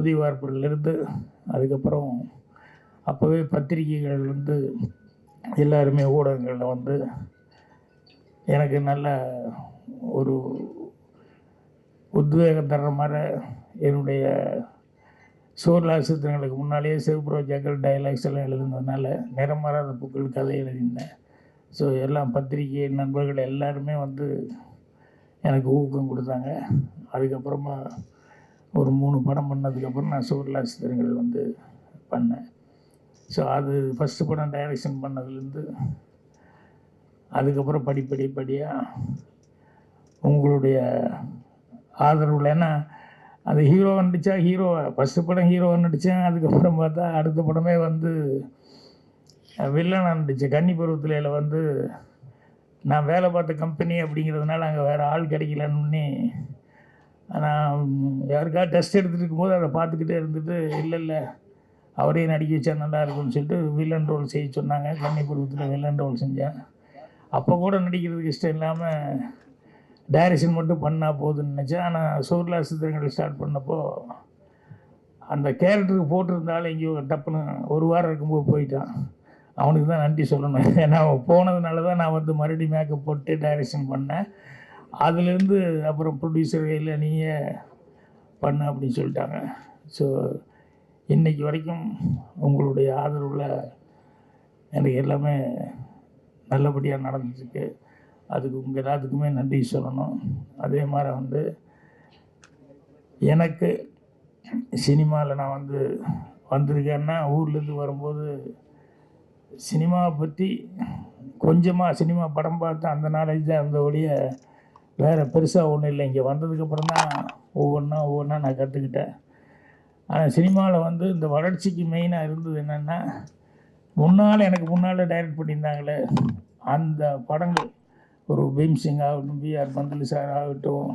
பகுதி வார்ப்புகளிலிருந்து அதுக்கப்புறம் அப்போவே பத்திரிகைகள் எல்லாருமே ஊடகங்களில் எனக்கு நல்ல ஒரு உத்வேகம் தர்ற மாதிரி என்னுடைய சோர்லா சித்திரங்களுக்கு முன்னாலேயே சிவபுரோஜாக்கள் டைலாக்ஸ் எல்லாம் எழுதுனதுனால நிறமாறாத பூக்கள் கதை எழுதியிருந்தேன். ஸோ எல்லாம் பத்திரிகை நண்பர்கள் எல்லாருமே எனக்கு ஊக்கம் கொடுத்தாங்க. அதுக்கப்புறமா ஒரு 3 படம் பண்ணதுக்கப்புறம் நான் சோர்லா சித்திரங்கள் பண்ணேன். ஸோ அது ஃபஸ்ட்டு படம் டைரக்ஷன் பண்ணதுலேருந்து அதுக்கப்புறம் படிப்படியாக உங்களுடைய ஆதரவில், ஏன்னா அது ஹீரோவாக நடித்தா ஃபஸ்ட்டு படம் ஹீரோவாக நடித்தேன். அதுக்கப்புறம் பார்த்தா அடுத்த படமே வில்லனாக நடித்தேன். கன்னி பருவத்தில் நான் வேலை பார்த்த கம்பெனி அப்படிங்கிறதுனால அங்கே வேறு ஆள் கிடைக்கலன்னு நான் யாருக்காவது டெஸ்ட் எடுத்துகிட்டு இருக்கும்போது அதை பார்த்துக்கிட்டே இருந்துட்டு இல்லை அவரே நடிக்க வச்சா நல்லா இருக்கும்னு சொல்லிட்டு வில்லன் ரோல் செய்ய சொன்னாங்க. கன்னி பருவத்தில் வில்லன் ரோல் செஞ்சேன். அப்போ கூட நடிக்கிறதுக்கு இஷ்டம் இல்லாமல் டைரக்ஷன் மட்டும் பண்ணால் போதுன்னு நினச்சேன். ஆனால் சோர்லா சித்திரங்கள் ஸ்டார்ட் பண்ணப்போ அந்த கேரக்டருக்கு போட்டிருந்தாலும் எங்கேயோ டப்புன்னு ஒரு வாரம் இருக்கும்போது போயிட்டான். அவனுக்கு தான் நன்றி சொல்லணும். ஏன்னா அவன் போனதுனால தான் நான் மறுபடியும் மேக்கப் போட்டு டைரக்ஷன் பண்ணேன். அதுலேருந்து அப்புறம் ப்ரொடியூசர் இல்லை நீயே பண்ண அப்படின்னு சொல்லிட்டாங்க. ஸோ இன்றைக்கி வரைக்கும் உங்களுடைய ஆதரவில் எனக்கு எல்லாமே நல்லபடியாக நடந்துருக்கு. அதுக்கு உங்கள் எல்லாத்துக்குமே நன்றி சொல்லணும். அதே மாதிரி எனக்கு சினிமாவில் நான் வந்திருக்கேன்னா ஊர்லேருந்து வரும்போது சினிமாவை பற்றி கொஞ்சமாக சினிமா படம் பார்த்து அந்த நாலேஜ் தான் இருந்த ஒழிய வேறு பெருசாக ஒன்றும் இல்லை. இங்கே வந்ததுக்கப்புறம் தான் ஒவ்வொன்றா நான் கற்றுக்கிட்டேன். ஆனால் சினிமாவில் இந்த வளர்ச்சிக்கு மெயினாக இருந்தது என்னென்னா, எனக்கு முன்னால் டைரக்ட் பண்ணியிருந்தாங்களே அந்த படங்கள், ஒரு பீம்சிங் ஆகட்டும், பிஆர் பந்தல் சார் ஆகட்டும்,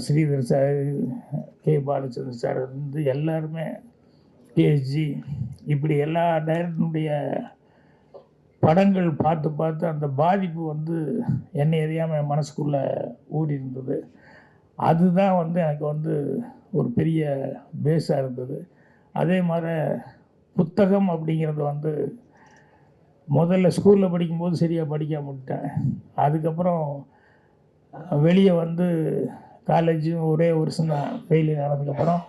Sridhar sir, K Balachander sir எல்லாருமே, கேஎஸ்ஜி, இப்படி எல்லா டைரக்டருடைய படங்கள் பார்த்து அந்த பாதிப்பு என்னை அறியாமல் என் மனசுக்குள்ளே ஊறி இருந்தது. அதுதான் எனக்கு ஒரு பெரிய பேஸாக இருந்தது. அதே மாதிரி புத்தகம் அப்படிங்கிறது முதல்ல ஸ்கூலில் படிக்கும்போது சரியாக படிக்காம விட்டேன். அதுக்கப்புறம் வெளியே காலேஜும் ஒரே வருஷம் தான் ஃபெயிலியர் ஆனதுக்கப்புறம்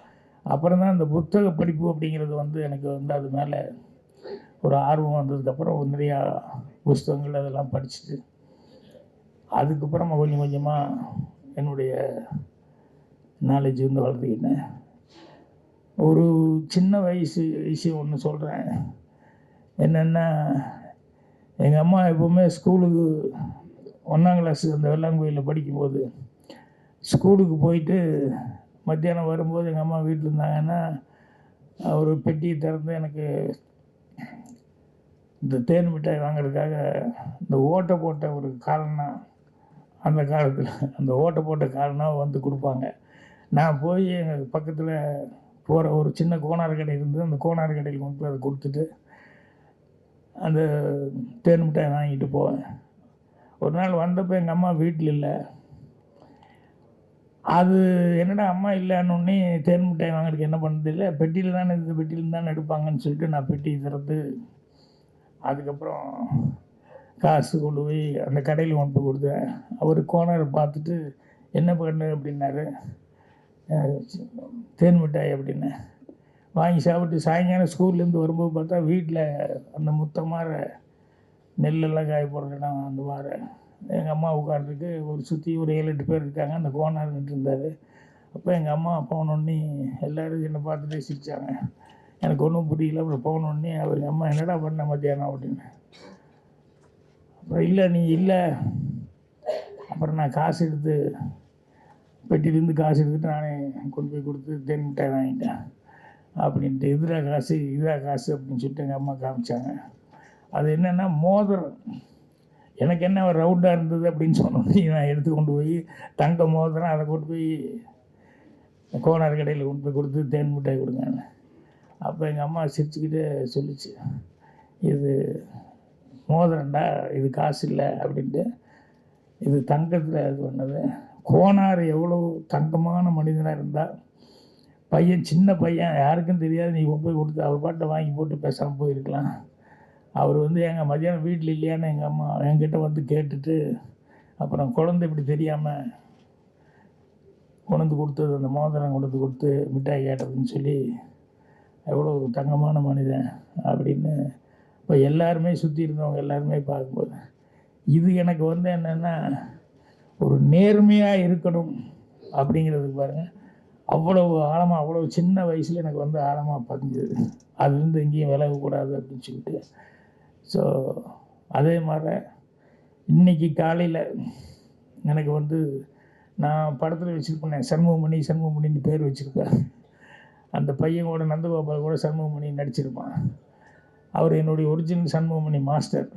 தான் அந்த புத்தக படிப்பு அப்படிங்கிறது எனக்கு அது மேலே ஒரு ஆர்வம் வந்ததுக்கப்புறம் நிறையா புஸ்தகங்கள் அதெல்லாம் படிச்சுட்டு அதுக்கப்புறமா கொஞ்சம் கொஞ்சமாக என்னுடைய நாலேஜ் வளர்த்துக்கிட்டேன். ஒரு சின்ன வயசு விஷயம் ஒன்று சொல்கிறேன். என்னென்னா, எங்கள் அம்மா எப்போவுமே ஸ்கூலுக்கு 1ஆம் கிளாஸ் அந்த வெள்ளாங்கோயிலில் படிக்கும்போது ஸ்கூலுக்கு போயிட்டு மத்தியானம் வரும்போது எங்கள் அம்மா வீட்டில் இருந்தாங்கன்னா ஒரு பெட்டியை திறந்து எனக்கு இந்த தேன் மிட்டாய் வாங்கிறதுக்காக இந்த ஓட்டை போட்ட ஒரு காலனா, அந்த காலத்தில் அந்த ஓட்டை போட்ட காலனா கொடுப்பாங்க. நான் போய் எங்கள் பக்கத்தில் போகிற ஒரு சின்ன கோனார் கடை இருந்து அந்த கோனார் கடையில் கொண்டு போய் அதை கொடுத்துட்டு அந்த தேன் மிட்டாய் வாங்கிட்டு போவேன். ஒரு நாள் வந்தப்போ எங்கள் அம்மா வீட்டில் இல்லை. அது என்னடா அம்மா இல்லைன்னொன்னே தேன் மிட்டாய் வாங்கிறதுக்கு என்ன பண்ணுறது இல்லை, பெட்டியில் தானே இந்த பெட்டியில் தானே எடுப்பாங்கன்னு சொல்லிட்டு நான் பெட்டி திறந்து அதுக்கப்புறம் காசு கொண்டு போய் அந்த கடையில் கொண்டு போய் கொடுத்தேன். அவர் கோனரை பார்த்துட்டு என்ன பண்ணு அப்படின்னாரு. தேன் மிட்டாய் அப்படின்னு வாங்கி சாப்பிட்டு சாயங்காலம் ஸ்கூல்லேருந்து வரும்போது பார்த்தா வீட்டில் அந்த முத்தமாற நெல்லெல்லாம் காய போடுற இடம் அந்த மாதிரி எங்கள் அம்மா உட்காந்துருக்கு. ஒரு சுற்றி ஒரு 7-8 பேர் இருக்காங்க. அந்த கோனார் நின்று இருந்தார். அப்போ எங்கள் அம்மா போனோடனே எல்லோரும் என்னை பார்த்துட்டே சிரித்தாங்க. எனக்கு ஒன்றும் புரியல. அப்புறம் போனோடனே அவர் அம்மா என்னடா பண்ண மத்தியானம் அப்படின்னு. அப்புறம் இல்லை நீ இல்லை. அப்புறம் நான் காசு எடுத்து பெட்டியிலேருந்து காசு எடுத்துகிட்டு நானே கொண்டு போய் கொடுத்து தேன் மிட்டாய் வாங்கிட்டேன் அப்படின்ட்டு. இதுரா காசு அப்படின்னு சொல்லிட்டு எங்கள் அம்மா காமிச்சாங்க. அது என்னென்னா மோதிரம். எனக்கு என்ன ரவுண்டாக இருந்தது அப்படின்னு சொன்னோன்னே நான் எடுத்து கொண்டு போய் தங்க மோதிரம் அதை கொண்டு போய் கோனார் கடையில் கொண்டு போய் கொடுத்து தேன் மிட்டாய் கொடுங்க. அப்போ எங்கள் அம்மா சிரிச்சுக்கிட்டே சொல்லிச்சு, இது மோதிரண்டா, இது காசு இல்லை அப்படின்ட்டு. இது தங்கத்தில் இது பண்ணது. கோனார் எவ்வளோ தங்கமான மனிதனாக இருந்தால் பையன் சின்ன பையன், யாருக்கும் தெரியாது. நீ போய் கொடுத்து அவர் பாட்டை வாங்கி போட்டு பேசாமல் போயிருக்கலாம். அவர் வந்து எங்கள் மதியானம் வீட்டில் இல்லையான்னு எங்கள் அம்மா என்கிட்ட வந்து கேட்டுட்டு, அப்புறம் குழந்தை இப்படி தெரியாமல் கொண்டு கொடுத்தது, அந்த மோதிரம் கொண்டு கொடுத்து மிட்டாய் கேட்டதுன்னு சொல்லி, எவ்வளோ தங்கமான மனிதன் அப்படின்னு இப்போ எல்லாருமே சுற்றி இருந்தவங்க எல்லாருமே பார்க்கும்போது, இது எனக்கு வந்து என்னென்னா ஒரு நேர்மையாக இருக்கணும் அப்படிங்கிறதுக்கு பாருங்கள், அவ்வளவு ஆழமாக, அவ்வளோ சின்ன வயசில் எனக்கு வந்து ஆழமாக பதிஞ்சது. அதுலேருந்து எங்கேயும் விலகக்கூடாது அப்படின்னு சொல்லிட்டு. ஸோ அதே மாதிரி இன்றைக்கி காலையில் எனக்கு வந்து நான் படத்தில் வச்சுருப்பேன், சண்முகமணின்னு பேர் வச்சுருப்பேன். அந்த பையன் கூட நந்தகோபால் கூட சண்முகமணி நடிச்சிருப்பான். அவர் என்னுடைய ஒரிஜினல் சண்முகமணி மாஸ்டர்,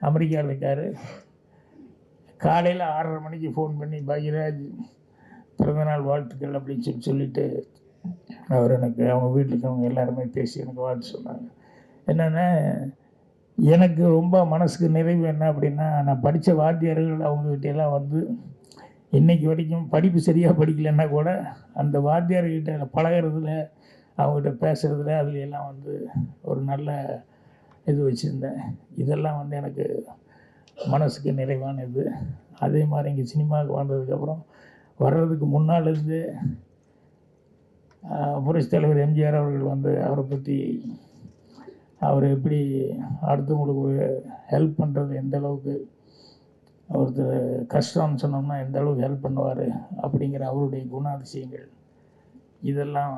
அமெரிக்காவில் இருக்கார். காலையில் 6:30 மணிக்கு ஃபோன் பண்ணி பாக்யராஜ் பிறந்தநாள் வாழ்த்துக்கள் அப்படின்னு சொல்லிட்டு அவர் எனக்கு அவங்க வீட்டில் இருக்கவங்க எல்லாருமே பேசி எனக்கு வாழ்த்து சொன்னாங்க. என்னென்னா எனக்கு ரொம்ப மனசுக்கு நிறைவு என்ன அப்படின்னா, நான் படித்த வாத்தியார்கள் அவங்ககிட்டெல்லாம் வந்து இன்றைக்கி வரைக்கும் படிப்பு சரியாக படிக்கலைன்னா கூட அந்த வாத்தியார்கிட்ட பழகிறதுல, அவங்ககிட்ட பேசுகிறதுல, அதுல எல்லாம் வந்து ஒரு நல்ல இது வச்சுருந்தேன். இதெல்லாம் வந்து எனக்கு மனசுக்கு நிறைவான இது. அதே மாதிரி இங்கே சினிமாவுக்கு வந்ததுக்கப்புறம் வர்றதுக்கு முன்னால் இருந்து புரட்சித் தலைவர் எம்ஜிஆர் அவர்கள் வந்து அவரை பற்றி, அவர் எப்படி அடுத்தவங்களுக்கு ஒரு ஹெல்ப் பண்ணுறது, எந்த அளவுக்கு ஒருத்தர் கஷ்டம்னு சொன்னோம்னா எந்த அளவுக்கு ஹெல்ப் பண்ணுவார் அப்படிங்கிற அவருடைய குணாதிசயங்கள் இதெல்லாம்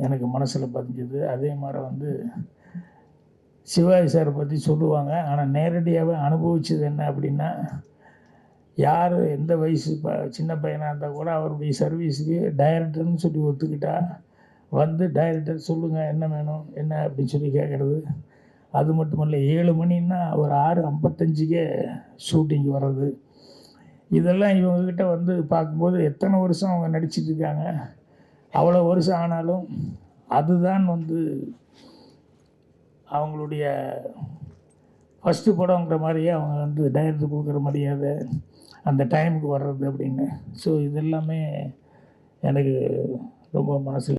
எனக்கு மனசில் பதிஞ்சுது. அதே மாதிரி வந்து சிவாஜி சாரை பற்றி சொல்லுவாங்க, ஆனால் நேரடியாகவே அனுபவிச்சது என்ன அப்படின்னா, யார் எந்த வயசு சின்ன பையனாக இருந்தால் கூட அவருடைய சர்வீஸுக்கு டைரக்டர்னு சொல்லி ஒத்துக்கிட்டா வந்து டைரக்டர் சொல்லுங்கள் என்ன வேணும் என்ன அப்படின்னு சொல்லி கேட்குறது. அது மட்டும் இல்லை, 7 மணின்னா ஒரு 6:55க்கே ஷூட்டிங் வர்றது. இதெல்லாம் இவங்கக்கிட்ட வந்து பார்க்கும்போது எத்தனை வருஷம் அவங்க நடிச்சிட்டு இருக்காங்க. அவ்வளோ வருஷம் ஆனாலும் அதுதான் வந்து அவங்களுடைய ஃபஸ்ட்டு படங்கிற மாதிரியே அவங்க வந்து டைரக்டர் கொடுக்குற மரியாதை, அந்த டைமுக்கு வர்றது அப்படின்னு. ஸோ இதெல்லாமே எனக்கு ரொம்ப மனசில்